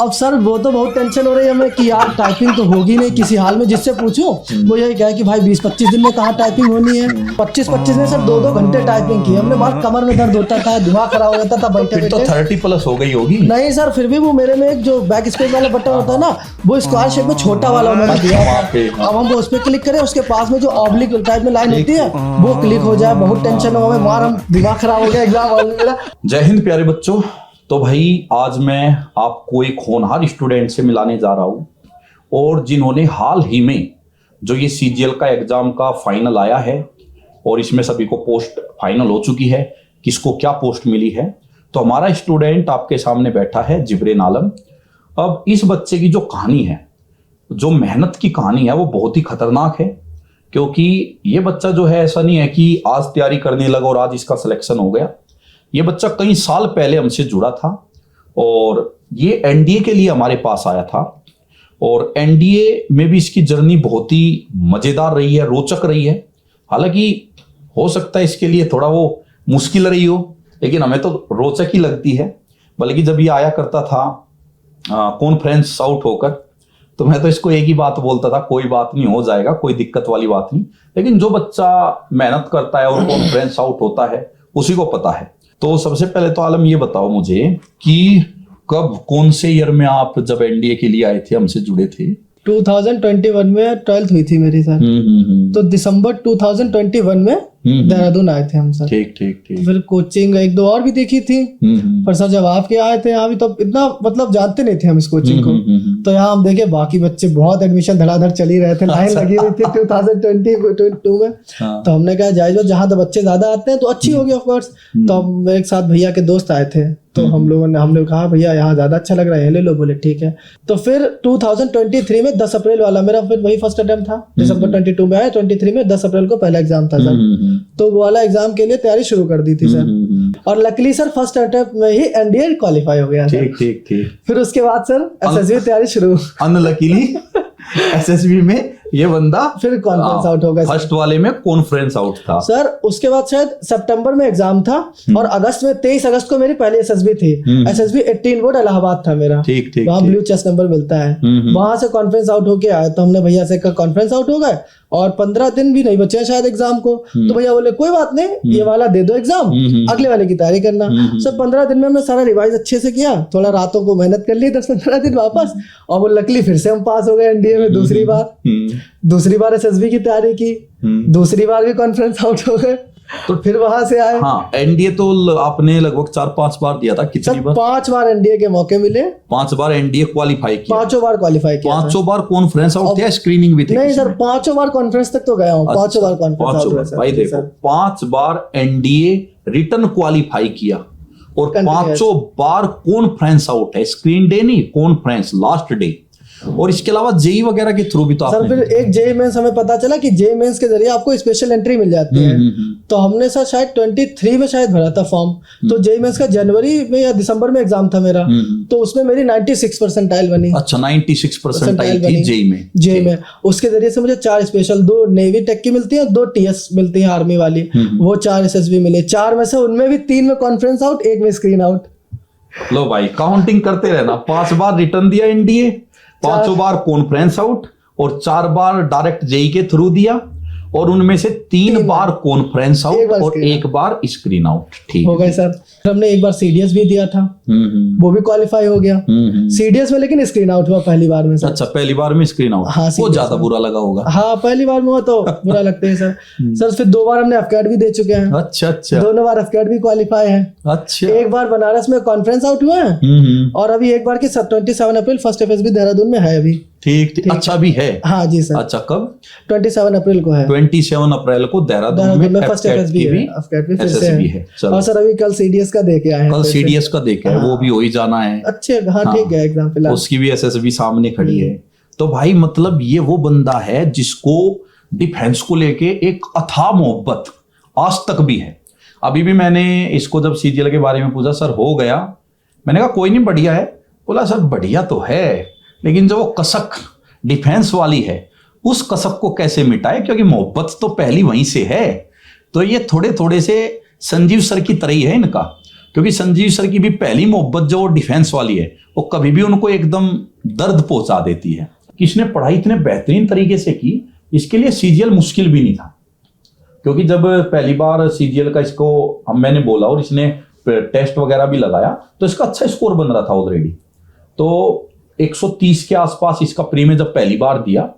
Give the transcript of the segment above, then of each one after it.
अब सर वो तो बहुत टेंशन हो रही है हमें कि यार टाइपिंग तो होगी नहीं किसी हाल में, जिससे पूछूं वो यही कहे कि भाई 20-25 दिन में कहाँ टाइपिंग होनी है। 25-25 में सर 2-2 घंटे टाइपिंग की हमने, बहुत कमर में दर्द होता था, दिमाग खराब हो जाता था बैठे फिर तो बैठे। 30+ हो गई होगी। नहीं सर, फिर भी वो मेरे में एक जो बैक स्पेस वाला बटन होता है ना, वो स्क्वायर शेप में छोटा वाला उन्होंने दिया वहाँ पे, है। अब हम उस पर क्लिक करें, उसके पास में जो ऑब्लिक टाइप में लाइन होती है वो क्लिक हो जाए, बहुत टेंशन हो हमें, मार हम दिमाग खराब हो गया एग्जाम हॉल में मेरा। जय हिंद प्यारे बच्चों। तो भाई आज मैं आपको एक होनहार स्टूडेंट से मिलाने जा रहा हूँ, और जिन्होंने हाल ही में जो ये सीजीएल का एग्जाम का फाइनल आया है और इसमें सभी को पोस्ट फाइनल हो चुकी है, किसको क्या पोस्ट मिली है। तो हमारा स्टूडेंट आपके सामने बैठा है जिब्रेन आलम। अब इस बच्चे की जो कहानी है, जो मेहनत की कहानी है, वो बहुत ही खतरनाक है, क्योंकि ये बच्चा जो है ऐसा नहीं है कि आज तैयारी करने लगा और आज इसका सिलेक्शन हो गया। ये बच्चा कई साल पहले हमसे जुड़ा था और ये एनडीए के लिए हमारे पास आया था, और एनडीए में भी इसकी जर्नी बहुत ही मजेदार रही है, रोचक रही है। हालांकि हो सकता है इसके लिए थोड़ा वो मुश्किल रही हो, लेकिन हमें तो रोचक ही लगती है। बल्कि जब ये आया करता था कॉन्फ्रेंस आउट होकर, तो मैं तो इसको एक ही बात बोलता था, कोई बात नहीं, हो जाएगा, कोई दिक्कत वाली बात नहीं। लेकिन जो बच्चा मेहनत करता है और कॉन्फ्रेंस आउट होता है उसी को पता है। तो सबसे पहले तो आलम ये बताओ मुझे कि कब, कौन से ईयर में आप जब एनडीए के लिए आए थे, हमसे जुड़े थे? 2021 में 12th हुई थी मेरी सर। तो दिसंबर 2021 में देहरादून आए थे हम सर। ठीक ठीक ठीक। फिर कोचिंग 1-2 और भी देखी थी, पर सर जब आपके आए थे यहाँ भी तो इतना मतलब जानते नहीं थे हम इस कोचिंग को। तो यहाँ हम देखे बाकी बच्चे बहुत एडमिशन धड़ाधड़ चल ही रहे थे, लाइन लगी हुई थी 2022 में। तो हमने कहा जायज जहाँ तो बच्चे ज्यादा आते हैं तो अच्छी होगी ऑफ कोर्स। तो हम एक साथ भैया के दोस्त आए थे, तो हमने कहा भैया यहाँ ज्यादा अच्छा लग रहा है, ले लो। बोले ठीक है। तो फिर 2023 में 10 अप्रैल वाला मेरा फिर वही फर्स्ट अटेम्प्ट था। दिसंबर 22 में आया, 23 में 10 अप्रैल को पहला एग्जाम था सर। तो वो वाला एग्जाम के लिए तैयारी शुरू कर दी थी सर। और लकीली सर फर्स्ट अटेम्प्ट में ही एनडीए क्वालिफाई हो गया। ठीक ठीक ठीक। फिर उसके बाद सर एसएसबी तैयारी शुरू। अनलकीली एसएसबी में ये बंदा फिर कॉन्फ्रेंस आउट हो गया। फर्स्ट वाले में कॉन्फ्रेंस आउट था सर। उसके बाद शायद सितंबर में एग्जाम था और अगस्त में 23 अगस्त को मेरी पहली एसएसबी थी। एसएसबी 18 बोर्ड इलाहाबाद था मेरा। ठीक ठीक। वहाँ ब्लू चेस्ट नंबर मिलता है, वहां से कॉन्फ्रेंस आउट होके आया। तो हमने भैया से कहा कॉन्फ्रेंस आउट हो गए और 15 दिन भी नहीं बचे हैं शायद एग्जाम को। तो भैया बोले कोई बात नहीं, ये वाला दे दो एग्जाम, अगले वाले की तैयारी करना। सब 15 दिन में हमने सारा रिवाइज अच्छे से किया, थोड़ा रातों को मेहनत कर ली 10-15 दिन वापस, और वो लकली फिर से हम पास हो गए एनडीए में दूसरी बार एसएसबी की तैयारी की, दूसरी बार भी कॉन्फ्रेंस आउट हो गए। तो फिर वहां से आए। हाँ, एनडीए तो आपने लगभग 4-5 बार दिया था। कितनी बार? 5 बार एनडीए के मौके मिले। 5 बार एनडीए क्वालिफाई किया। 5 बार क्वालिफाई किया। 5 बार कॉन्फ्रेंस आउट थे, स्क्रीनिंग भी थी? नहीं सर, 5 बार कॉन्फ्रेंस तक तो गया हूँ। 5 बार कॉन्फ्रेंस आउट। भाई देखो, 5 बार एनडीए रिटर्न क्वालिफाई किया और 5 बार कॉन्फ्रेंस आउट है। स्क्रीन डे नहीं, कॉन्फ्रेंस लास्ट डे। और इसके अलावा जेई वगैरह के थ्रू भी तो सर फिर एक जेई मेंस हमें पता चला कि जेई मेंस के जरिए आपको स्पेशल एंट्री मिल जाती है। तो हमने सर शायद 23 में शायद भरा था फॉर्म। तो जेई मेंस का जनवरी में या दिसंबर में एग्जाम था मेरा। तो उसमें मेरी 96 परसेंटाइल बनी। अच्छा, 96 परसेंटाइल थी जेई में। उसके जरिए से मुझे 4 स्पेशल, 2 नेवी टेक की मिलती है, 2 टीएस मिलती है आर्मी वाली, वो 4 एसएसबी मिले। 4 में से उनमें भी 3 में कॉन्फ्रेंस आउट, 1 में स्क्रीन आउट। लो भाई, काउंटिंग करते रहना। 5 बार रिटर्न दिया एनडीए, 5 बार कॉन्फ्रेंस आउट और 4 बार डायरेक्ट जेई के थ्रू दिया, और उनमें से 3 बार कॉन्फ्रेंस आउट और 1 बार स्क्रीन आउट। ठीक हो गए सर। हमने एक बार सीडीएस भी दिया था, वो भी क्वालिफाई हो गया सीडीएस में, लेकिन स्क्रीन आउट हुआ पहली बार में सर। अच्छा, पहली बार में स्क्रीन आउट। हाँ, वो ज्यादा बुरा लगा होगा। हाँ, पहली बार में हुआ तो बुरा लगता है सर। सर फिर 2 बार हमने एफकेट भी दे चुके हैं। अच्छा, दोनों बार एफकेट भी क्वालिफाई है। अच्छा। एक बार बनारस में कॉन्फ्रेंस आउट हुआ है, और अभी एक बार की 27 अप्रैल फर्स्ट एफएसबी देहरादून में है अभी। ठीक। अच्छा, भी है? हाँ जी सर। अच्छा, कब? 27 अप्रैल को है। 27 अप्रैल को देहरादून में फर्स्ट एफएसबी है। एसएसबी है। और सर अभी कल सीडीएस का दे के आए हैं। कल सीडीएस का देके आए, वो भी हो ही जाना है। अच्छे, हाँ ठीक है एग्जाम फिलहाल। उसकी भी एसएसबी सामने खड़ी है। तो भाई मतलब ये वो बंदा है जिसको डिफेंस को लेके एक अथाह मोहब्बत आज तक भी है। अभी भी मैंने इसको जब सीजीएल के बारे में पूछा, सर हो गया? मैंने कहा कोई नहीं, बढ़िया है। बोला सर बढ़िया तो है, लेकिन जो वो कसक डिफेंस वाली है उस कसक को कैसे मिटाए, क्योंकि मोहब्बत तो पहली वहीं से है। तो ये थोड़े थोड़े से संजीव सर की तरह ही है इनका। क्योंकि संजीव सर की भी पहली मोहब्बत जो डिफेंस वाली है वो कभी भी उनको एकदम दर्द पहुंचा देती है। कि इसने पढ़ाई इतने बेहतरीन तरीके से की, इसके लिए सीजीएल मुश्किल भी नहीं था। क्योंकि जब पहली बार सीजीएल का इसको मैंने बोला और इसने टेस्ट वगैरह भी लगाया तो इसका अच्छा स्कोर बन रहा था ऑलरेडी। तो 130 के आसपास इसका प्री में जब पहली बार दिया,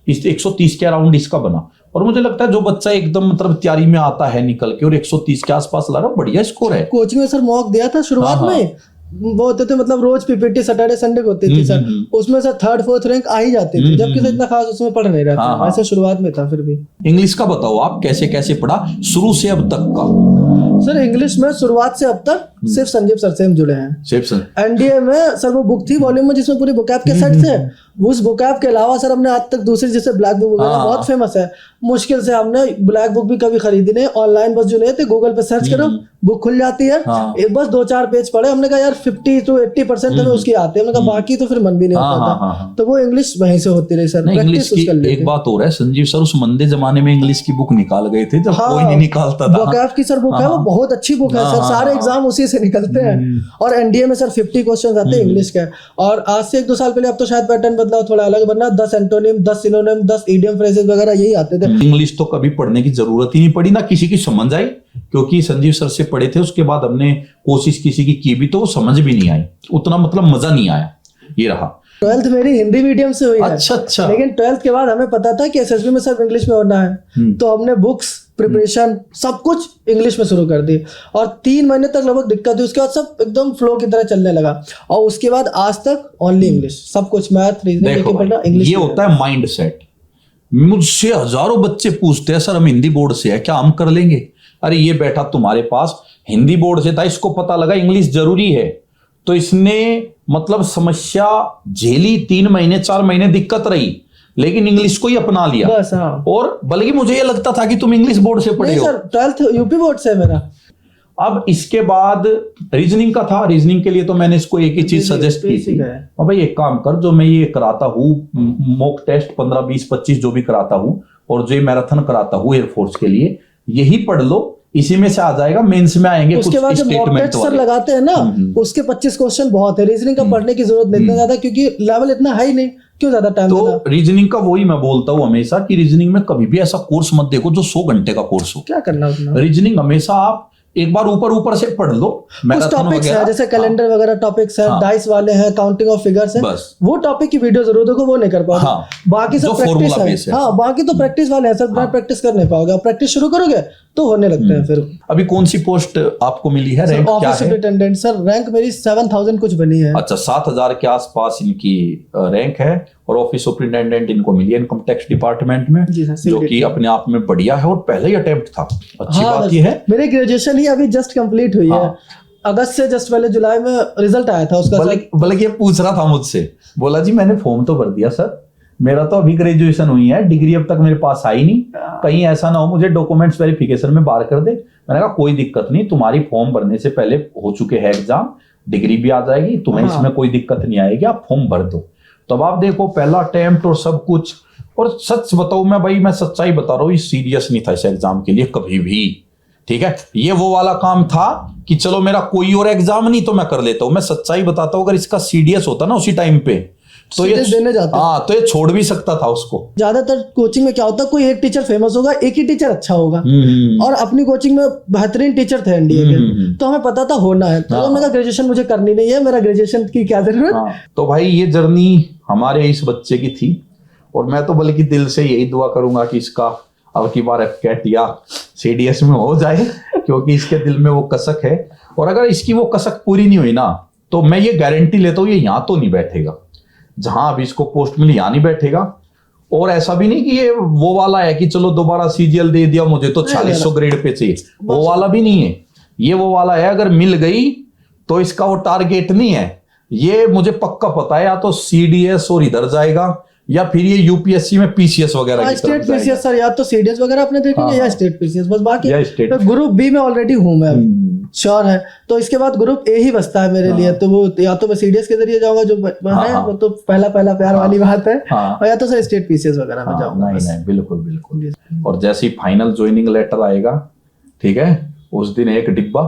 इस 130 के अराउंड इसका बना। और मुझे लगता है जो बच्चा एकदम मतलब तैयारी में आता है निकल के और 130 के आसपास ला रहा, बढ़िया स्कोर है। कोचिंग में सर मॉक दिया था शुरुआत में, वो होते थे मतलब रोज पीपीटी सैटरडे संडे को होती थी सर, उसमें सर 3rd 4th रैंक आ ही जाते थे, जबकि सर इतना खास उसमें पढ़ नहीं रहा था। ऐसे शुरुआत में था। फिर भी इंग्लिश का बताओ आप कैसे कैसे पढ़ा शुरू से अब तक का? सर इंग्लिश में शुरुआत से अब तक सिर्फ संजीव सर से हम जुड़े हैं। सिर्फ सर एनडीए में सर वो बुक थी वॉल्यूम में जिसमें पूरे बुकैब के सेट थे, उस बुकैब के अलावा सर हमने आज तक दूसरी जैसे ब्लैक बुक वगैरह बहुत फेमस है, मुश्किल से हमने ब्लैक बुक भी कभी खरीदी नहीं, ऑनलाइन बस जो नहीं थे गूगल पे सर्च करो बुक खुल जाती है, एक बस 2-4 पेज पढ़े, हमने कहा यार 50 to 80% हमें उसकी आती है, हमने कहा बाकी तो फिर मन भी नहीं होता था। तो वो इंग्लिश वहीं से होती रही सर। इंग्लिश की एक बात और है, संजीव सर उस मंदे जमाने में इंग्लिश की बुक निकाल गए थे जब कोई नहीं निकालता था। बुकैब की सर बुक है वो बहुत अच्छी बुक है सर, सारे एग्जाम उसी से निकलते हैं। और एनडीए में सर 50 क्वेश्चन आते हैं इंग्लिश के। और आज से 1-2 साल पहले, अब तो शायद पैटर्न बदला थोड़ा अलग बनना, 10 एंटोनिम 10 सिनोनिम 10 इडियम फ्रेजेस वगैरह यही आते थे। इंग्लिश तो कभी पढ़ने की जरूरत ही नहीं पड़ी, ना किसी की समझ आई, क्योंकि संजीव सर से पढ़े थे। उसके बाद हमने कोशिश किसी की भी तो वो समझ भी नहीं आई, उतना मतलब मजा नहीं आया। ये रहा 12th मेरी हिंदी मीडियम से हुई है। अच्छा। लेकिन 12th के बाद हमें पता था कि एसएसबी में सिर्फ इंग्लिश में होना है, तो हमने बुक्स प्रिपरेशन सब कुछ इंग्लिश में शुरू कर दी। और 3 महीने तक लगभग दिक्कत हुई, उसके बाद सब एकदम फ्लो की तरह चलने लगा। और उसके बाद आज तक ओनली इंग्लिश, सब कुछ मैथ रीजनिंग पढ़ना इंग्लिश। ये होता है माइंड सेट। मुझसे हजारों बच्चे पूछते हैं सर हम हिंदी बोर्ड से है, क्या हम कर लेंगे? अरे ये बैठा तुम्हारे पास हिंदी बोर्ड से था, इसको पता लगा इंग्लिश जरूरी है, तो इसने मतलब समस्या झेली, 3 महीने 4 महीने दिक्कत रही, लेकिन इंग्लिश को ही अपना लिया बस। हाँ। और बल्कि मुझे ये लगता था कि तुम इंग्लिश बोर्ड से पढ़े हो। सर 12th यूपी बोर्ड से है मेरा। अब इसके बाद रीजनिंग का था, रीजनिंग के लिए तो मैंने इसको एक ही चीज सजेस्ट की थी, अब भाई एक काम कर, जो मैं ये कराता हूँ मॉक टेस्ट 15 20 25 जो भी कराता हूँ और जो ये मैराथन कराता हूँ एयरफोर्स के लिए, यही पढ़ लो, इसी में से आ जाएगा, मेंस में आएंगे उसके बाद जब मॉक टेस्ट सर लगाते हैं ना, उसके 25 क्वेश्चन बहुत है, रीजनिंग का पढ़ने की जरूरत नहीं ज्यादा, क्योंकि लेवल इतना हाई नहीं, क्यों ज्यादा टाइम तो रीजनिंग का वही मैं बोलता हूँ हमेशा कि रीजनिंग में कभी भी ऐसा कोर्स मत देखो जो 100 घंटे का कोर्स हो। क्या करना उतना? रीजनिंग हमेशा आप एक बार ऊपर से पढ़ लो, कुछ टॉपिक्स है जैसे कैलेंडर वगैरह टॉपिक्स है, डाइस वाले हैं, काउंटिंग ऑफ फिगर्स है, वो टॉपिक की वीडियो जरूर देखो, वो नहीं कर पाओगे। बाकी सब प्रैक्टिस है। हाँ, बाकी तो प्रैक्टिस वाले हैं सर, बिना प्रैक्टिस कर नहीं पाओगे। प्रैक्टिस शुरू करोगे तो होने लगते हैं फिर। अभी कौन सी पोस्ट आपको मिली है? रैंक क्या है? ऑफिस सुपरिटेंडेंट सर, रैंक मेरी 7000 कुछ बनी है। अच्छा, 7000 के आसपास इनकी रैंक है और ऑफिस सुपरिटेंडेंट इनको मिली है इनकम टैक्स डिपार्टमेंट में, जो कि अपने आप में बढ़िया है और पहला ही अटेम्प्ट था। अच्छी बात ये है। मेरी ग्रेजुएशन ही अभी जस्ट कंप्लीट हुई है, अगस्त से जस्ट पहले जुलाई में रिजल्ट आया था उसका। बल्कि ये पूछ रहा था मुझसे, बोला जी मैंने फॉर्म तो भर दिया सर, मेरा तो अभी ग्रेजुएशन हुई है, डिग्री अब तक मेरे पास आई नहीं, कहीं ऐसा ना हो मुझे डॉक्यूमेंट्स वेरिफिकेशन में बाहर कर दे। मैंने कहा कोई दिक्कत नहीं, तुम्हारी फॉर्म भरने से पहले हो चुके हैं एग्जाम, डिग्री भी आ जाएगी, तुम्हें इसमें कोई दिक्कत नहीं आएगी, आप फॉर्म भर दो। तो अब आप देखो पहला अटेम्प्ट और सब कुछ। और सच बताऊं मैं सच्चाई बता रहा हूँ, ये सीरियस नहीं था इस एग्जाम के लिए कभी भी, ठीक है। ये वो वाला काम था कि चलो मेरा कोई और एग्जाम नहीं तो मैं कर लेता हूँ। मैं सच्चाई बताता हूँ, अगर इसका सीडीएस होता ना उसी टाइम पे तो ये देने जाते, हाँ तो ये छोड़ भी सकता था उसको। ज्यादातर कोचिंग में क्या होता है, कोई एक टीचर फेमस होगा, एक ही टीचर अच्छा होगा, और अपनी कोचिंग में बेहतरीन टीचर थे एनडीए के, तो हमें पता था होना है। तो मैंने कहा ग्रेजुएशन मुझे करनी नहीं है, मेरा ग्रेजुएशन की क्या जरूरत। तो भाई ये जर्नी हमारे इस बच्चे की थी, और मैं तो बल्कि दिल से यही दुआ करूंगा कि इसका अब की बार एफकेट या सीडीएस में हो जाए, क्योंकि इसके दिल में वो कसक है। और अगर इसकी वो कसक पूरी नहीं हुई ना, तो मैं ये गारंटी लेता हूँ ये यहाँ तो नहीं बैठेगा, जहां अभी इसको पोस्ट मिली यहाँ नहीं बैठेगा। और ऐसा भी नहीं कि ये वो वाला है कि चलो दोबारा सीजीएल दे दिया मुझे तो 4600 ग्रेड पे चाहिए, वो वाला भी नहीं है। ये वो वाला है अगर मिल गई तो इसका वो टारगेट नहीं है, ये मुझे पक्का पता है, या तो सीडीएस और इधर जाएगा या फिर ये यूपीएससी में पीसीएस वगैरह की स्टेट पीसीएस सर, या तो सीडीएस वगैरह अपने देखेंगे या स्टेट पीसीएस, बस बाकी ग्रुप बी में ऑलरेडी हूं मैं, श्योर है। तो इसके बाद ग्रुप ए ही बचता है मेरे लिए, तो वो या तो मैं सीडीएस के जरिए जाऊंगा जो है, वो तो पहला प्यार वाली बात है, और या तो सर स्टेट पीसीएस वगैरह में जाऊंगा। नहीं बिल्कुल। और जैसे ही फाइनल ज्वाइनिंग लेटर आएगा, ठीक है, उस दिन एक डिब्बा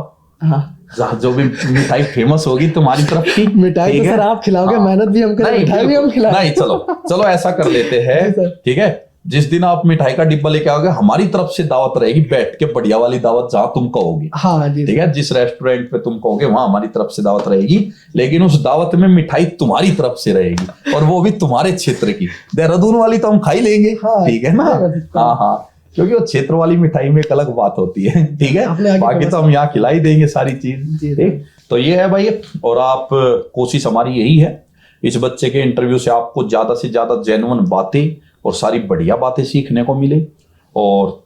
जो भी मिठाई फेमस होगी तुम्हारी तरफ की, मिठाई ठीक तो है? सर आप खिलाओगे, हाँ। मेहनत भी हम करें, नहीं, मिठाई भी हम खिलाएं। नहीं, चलो ऐसा कर लेते हैं, जी सर। ठीक है? जिस दिन आप मिठाई का डिब्बा लेके आओगे, हमारी तरफ से दावत रहेगी, बैठ के बढ़िया वाली दावत जहां तुम कहोगे, हाँ जी ठीक है? जिस रेस्टोरेंट पे तुम कहोगे वहां हमारी तरफ से दावत रहेगी, लेकिन उस दावत में मिठाई तुम्हारी तरफ से रहेगी, और वो भी तुम्हारे क्षेत्र की। देहरादून वाली तो हम खा ही लेंगे, हाँ, ठीक है ना? हाँ हाँ, क्योंकि वो क्षेत्र वाली मिठाई में एक अलग बात होती है, ठीक है? अपने आगे बाकी तो हम यहाँ खिला ही देंगे सारी चीज, जी, ठीक? तो ये है भाई, और आप कोशिश हमारी यही है, इस बच्चे के इंटरव्यू से आपको ज्यादा से ज्यादा जेन्युइन बातें और सारी बढ़िया बातें सीखने को मिले, और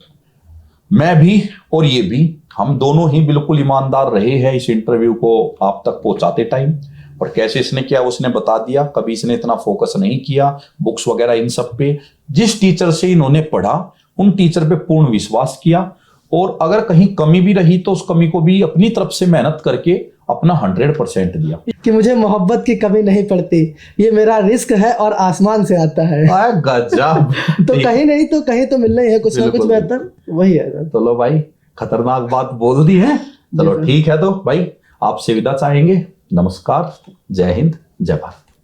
मैं भी और ये भी, हम दोनों ही बिल्कुल ईमानदार रहे हैं इस इंटरव्यू को आप तक पहुंचाते टाइम। और कैसे इसने किया उसने बता दिया, कभी इसने इतना फोकस नहीं किया बुक्स वगैरह इन सब पे। जिस टीचर से इन्होंने पढ़ा उन टीचर पे पूर्ण विश्वास किया, और अगर कहीं कमी भी रही तो उस कमी को भी अपनी तरफ से मेहनत करके अपना 100% दिया। कि मुझे मोहब्बत की कमी नहीं पड़ती, ये मेरा रिस्क है और आसमान से आता है। गजब। तो कहीं नहीं तो कहीं तो मिलना ही है, कुछ ना कुछ बेहतर, वही है सर। चलो भाई, खतरनाक बात बोल दी है। चलो ठीक है, तो भाई आपसे विदा चाहेंगे। नमस्कार, जय हिंद, जय भारत।